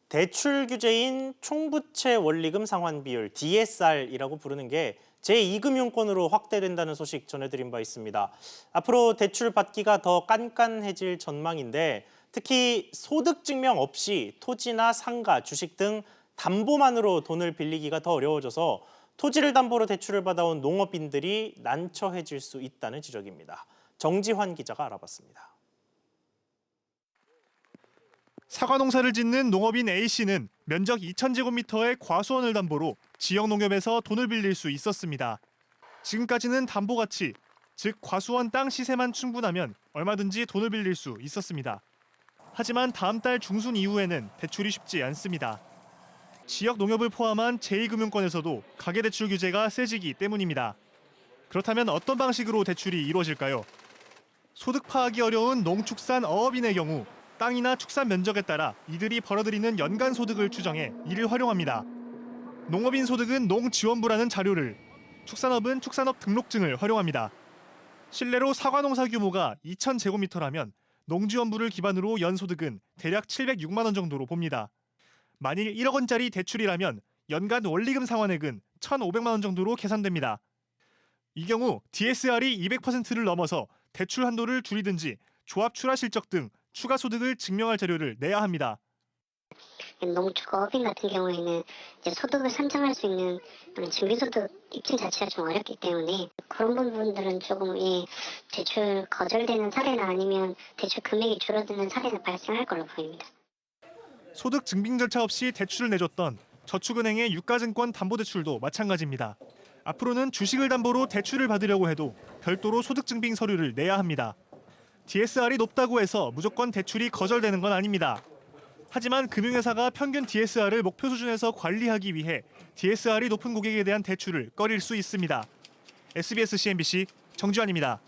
대출 규제인 총부채 원리금 상환 비율 DSR이라고 부르는 게 제2금융권으로 확대된다는 소식 전해드린 바 있습니다. 앞으로 대출 받기가 더 깐깐해질 전망인데 특히 소득 증명 없이 토지나 상가, 주식 등 담보만으로 돈을 빌리기가 더 어려워져서 토지를 담보로 대출을 받아온 농업인들이 난처해질 수 있다는 지적입니다. 정지환 기자가 알아봤습니다. 사과 농사를 짓는 농업인 A씨는 면적 2,000제곱미터의 과수원을 담보로 지역 농협에서 돈을 빌릴 수 있었습니다. 지금까지는 담보 가치, 즉 과수원 땅 시세만 충분하면 얼마든지 돈을 빌릴 수 있었습니다. 하지만 다음 달 중순 이후에는 대출이 쉽지 않습니다. 지역 농협을 포함한 제2금융권에서도 가계대출 규제가 세지기 때문입니다. 그렇다면 어떤 방식으로 대출이 이루어질까요? 소득 파악이 어려운 농축산 어업인의 경우 땅이나 축산 면적에 따라 이들이 벌어들이는 연간 소득을 추정해 이를 활용합니다. 농업인 소득은 농지원부라는 자료를, 축산업은 축산업 등록증을 활용합니다. 실내로 사과 농사 규모가 2,000제곱미터라면 농지원부를 기반으로 연소득은 대략 706만 원 정도로 봅니다. 만일 1억 원짜리 대출이라면 연간 원리금 상환액은 1,500만 원 정도로 계산됩니다. 이 경우 DSR이 200%를 넘어서 대출 한도를 줄이든지 조합 출하 실적 등 추가 소득을 증명할 자료를 내야 합니다. 농축어업인 같은 경우에는 이제 소득을 산정할 수 있는 증빙소득 입증 자체가 좀 어렵기 때문에 그런 부분들은 조금 대출 거절되는 사례나 아니면 대출 금액이 줄어드는 사례가 발생할 걸로 보입니다. 소득 증빙 절차 없이 대출을 내줬던 저축은행의 유가증권 담보대출도 마찬가지입니다. 앞으로는 주식을 담보로 대출을 받으려고 해도 별도로 소득 증빙 서류를 내야 합니다. DSR이 높다고 해서 무조건 대출이 거절되는 건 아닙니다. 하지만 금융회사가 평균 DSR을 목표 수준에서 관리하기 위해 DSR이 높은 고객에 대한 대출을 꺼릴 수 있습니다. SBS CNBC 정지환입니다.